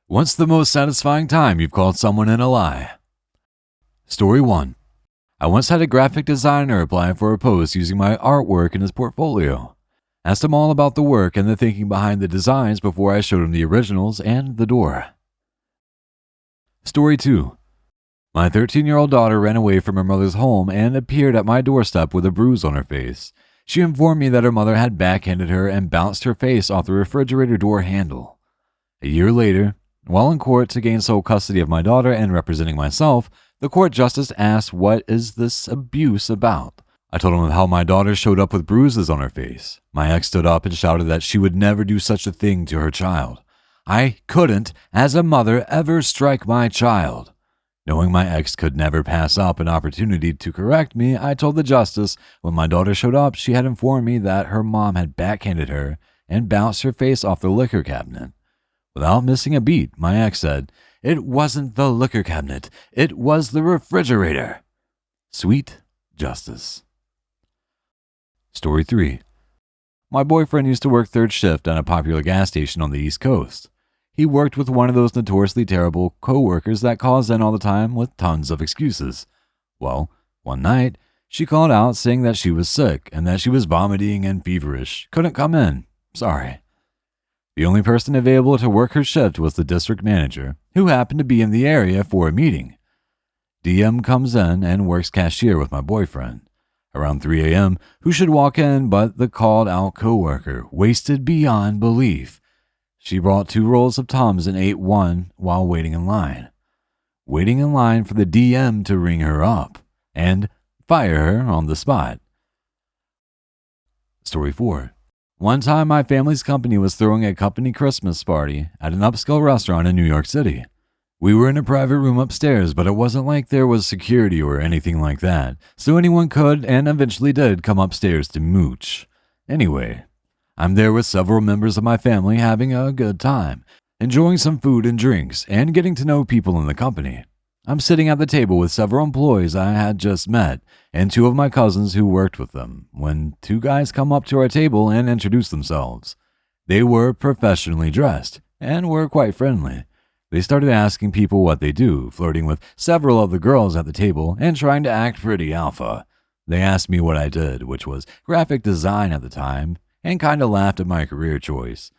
What's the most satisfying time you've called someone in a lie? Story 1. I once had a graphic designer apply for a post using my artwork in his portfolio. Asked him all about the work and the thinking behind the designs before I showed him the originals and the door. Story 2. My 13-year-old daughter ran away from her mother's home and appeared at my doorstep with a bruise on her face. She informed me that her mother had backhanded her and bounced her face off the refrigerator door handle. A year later, while in court to gain sole custody of my daughter and representing myself, the court justice asked what is this abuse about. I told him how my daughter showed up with bruises on her face. My ex stood up and shouted that she would never do such a thing to her child. I couldn't, as a mother, ever strike my child. Knowing my ex could never pass up an opportunity to correct me, I told the justice when my daughter showed up, she had informed me that her mom had backhanded her and bounced her face off the liquor cabinet. Without missing a beat, my ex said, "It wasn't the liquor cabinet, it was the refrigerator." Sweet justice. Story 3. My boyfriend used to work third shift at a popular gas station on the East Coast. He worked with one of those notoriously terrible co-workers that calls in all the time with tons of excuses. Well, one night, she called out saying that she was sick and that she was vomiting and feverish. Couldn't come in. Sorry. The only person available to work her shift was the district manager, who happened to be in the area for a meeting. DM comes in and works cashier with my boyfriend. Around 3 a.m., who should walk in but the called-out coworker, wasted beyond belief. She brought 2 rolls of Tums and ate one while waiting in line. Waiting in line for the DM to ring her up and fire her on the spot. Story 4. One time, my family's company was throwing a company Christmas party at an upscale restaurant in New York City. We were in a private room upstairs, but it wasn't like there was security or anything like that, so anyone could and eventually did come upstairs to mooch. Anyway, I'm there with several members of my family having a good time, enjoying some food and drinks, and getting to know people in the company. I'm sitting at the table with several employees I had just met and 2 of my cousins who worked with them when 2 guys come up to our table and introduce themselves. They were professionally dressed and were quite friendly. They started asking people what they do, flirting with several of the girls at the table and trying to act pretty alpha. They asked me what I did, which was graphic design at the time, and kind of laughed at my career choice.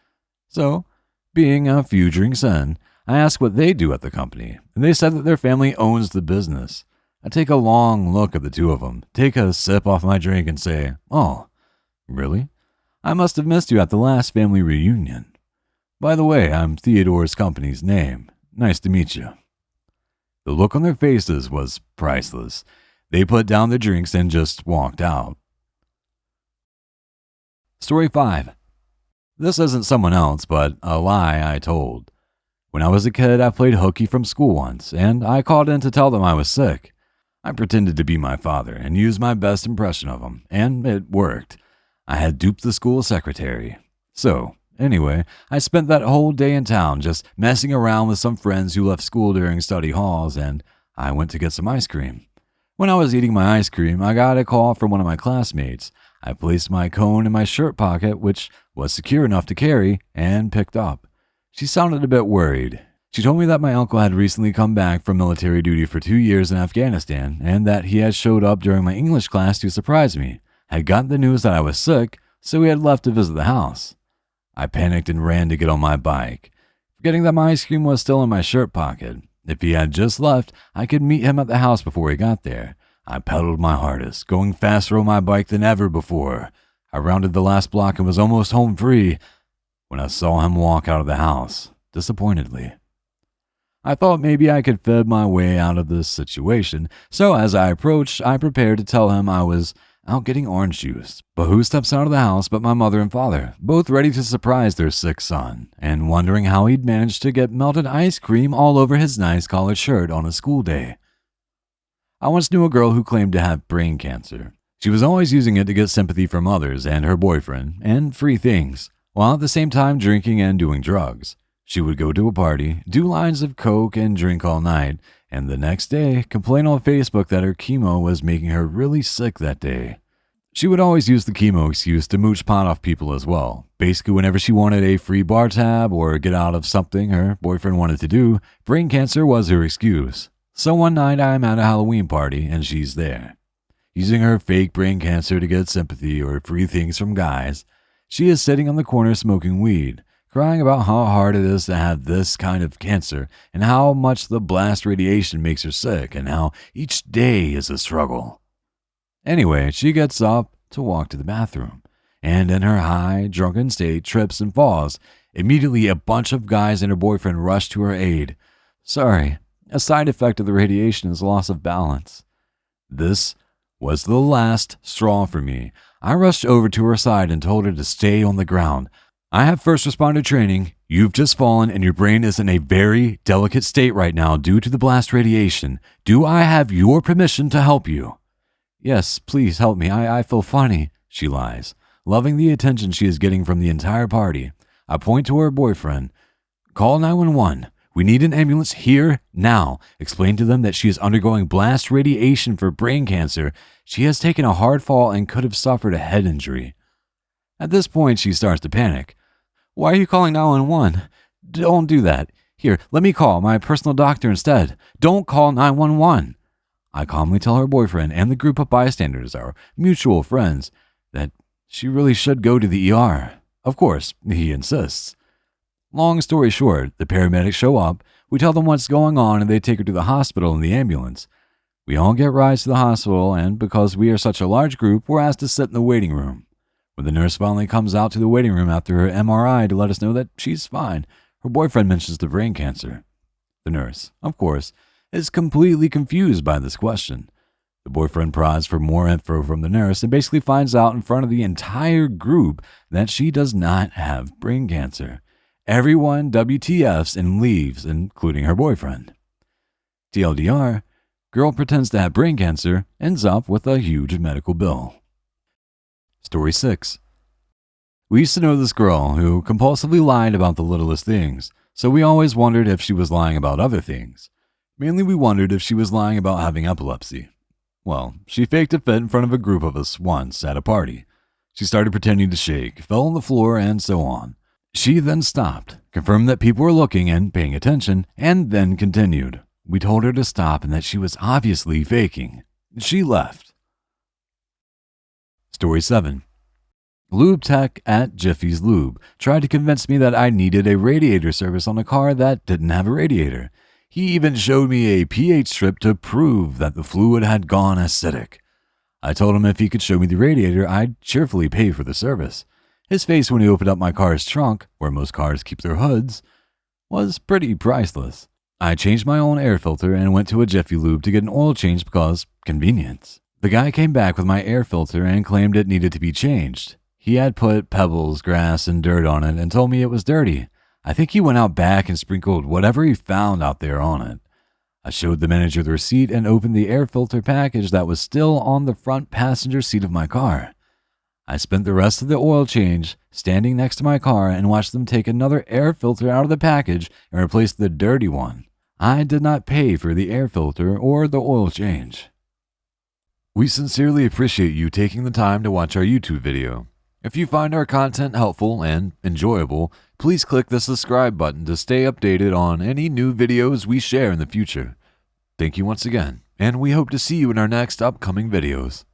So, being a few drinks in, I asked what they do at the company, and they said that their family owns the business. I take a long look at the 2 of them, take a sip off my drink and say, "Oh, really? I must have missed you at the last family reunion. By the way, I'm Theodore's company's name. Nice to meet you." The look on their faces was priceless. They put down their drinks and just walked out. Story 5. This isn't someone else, but a lie I told. When I was a kid, I played hooky from school once, and I called in to tell them I was sick. I pretended to be my father and used my best impression of him, and it worked. I had duped the school secretary. So, anyway, I spent that whole day in town just messing around with some friends who left school during study halls, and I went to get some ice cream. When I was eating my ice cream, I got a call from one of my classmates. I placed my cone in my shirt pocket, which was secure enough to carry, and picked up. She sounded a bit worried. She told me that my uncle had recently come back from military duty for 2 years in Afghanistan, and that he had showed up during my English class to surprise me, had gotten the news that I was sick, so he had left to visit the house. I panicked and ran to get on my bike, forgetting that my ice cream was still in my shirt pocket. If he had just left, I could meet him at the house before he got there. I pedaled my hardest, going faster on my bike than ever before. I rounded the last block and was almost home free when I saw him walk out of the house, disappointedly. I thought maybe I could fib my way out of this situation, so as I approached, I prepared to tell him I was out getting orange juice. But who steps out of the house but my mother and father, both ready to surprise their sick son, and wondering how he'd managed to get melted ice cream all over his nice collared shirt on a school day. I once knew a girl who claimed to have brain cancer. She was always using it to get sympathy from others and her boyfriend, and free things, while at the same time drinking and doing drugs. She would go to a party, do lines of coke and drink all night, and the next day complain on Facebook that her chemo was making her really sick that day. She would always use the chemo excuse to mooch pot off people as well. Basically, whenever she wanted a free bar tab or get out of something her boyfriend wanted to do, brain cancer was her excuse. So one night I'm at a Halloween party and she's there. Using her fake brain cancer to get sympathy or free things from guys, she is sitting on the corner smoking weed, crying about how hard it is to have this kind of cancer and how much the blast radiation makes her sick and how each day is a struggle. Anyway, she gets up to walk to the bathroom, and in her high, drunken state trips and falls. Immediately, a bunch of guys and her boyfriend rush to her aid. Sorry, a side effect of the radiation is loss of balance. This was the last straw for me. I rushed over to her side and told her to stay on the ground. I have first responder training. You've just fallen and your brain is in a very delicate state right now due to the blast radiation. Do I have your permission to help you? Yes, please help me. I feel funny, she lies, loving the attention she is getting from the entire party. I point to her boyfriend. Call 911. We need an ambulance here, now. Explain to them that she is undergoing blast radiation for brain cancer. She has taken a hard fall and could have suffered a head injury. At this point, she starts to panic. Why are you calling 911? Don't do that. Here, let me call my personal doctor instead. Don't call 911. I calmly tell her boyfriend and the group of bystanders, our mutual friends, that she really should go to the ER. Of course, he insists. Long story short, the paramedics show up, we tell them what's going on, and they take her to the hospital in the ambulance. We all get rides to the hospital, and because we are such a large group, we're asked to sit in the waiting room. When the nurse finally comes out to the waiting room after her MRI to let us know that she's fine, her boyfriend mentions the brain cancer. The nurse, of course, is completely confused by this question. The boyfriend prods for more info from the nurse and basically finds out in front of the entire group that she does not have brain cancer. Everyone WTFs and leaves, including her boyfriend. TLDR, girl pretends to have brain cancer, ends up with a huge medical bill. Story 6. We used to know this girl who compulsively lied about the littlest things, so we always wondered if she was lying about other things. Mainly we wondered if she was lying about having epilepsy. Well, she faked a fit in front of a group of us once at a party. She started pretending to shake, fell on the floor, and so on. She then stopped, confirmed that people were looking and paying attention, and then continued. We told her to stop and that she was obviously faking. She left. Story 7. Lube tech at Jiffy's Lube tried to convince me that I needed a radiator service on a car that didn't have a radiator. He even showed me a pH strip to prove that the fluid had gone acidic. I told him if he could show me the radiator, I'd cheerfully pay for the service. His face when he opened up my car's trunk, where most cars keep their hoods, was pretty priceless. I changed my own air filter and went to a Jiffy Lube to get an oil change because convenience. The guy came back with my air filter and claimed it needed to be changed. He had put pebbles, grass, and dirt on it and told me it was dirty. I think he went out back and sprinkled whatever he found out there on it. I showed the manager the receipt and opened the air filter package that was still on the front passenger seat of my car. I spent the rest of the oil change standing next to my car and watched them take another air filter out of the package and replace the dirty one. I did not pay for the air filter or the oil change. We sincerely appreciate you taking the time to watch our YouTube video. If you find our content helpful and enjoyable, please click the subscribe button to stay updated on any new videos we share in the future. Thank you once again, and we hope to see you in our next upcoming videos.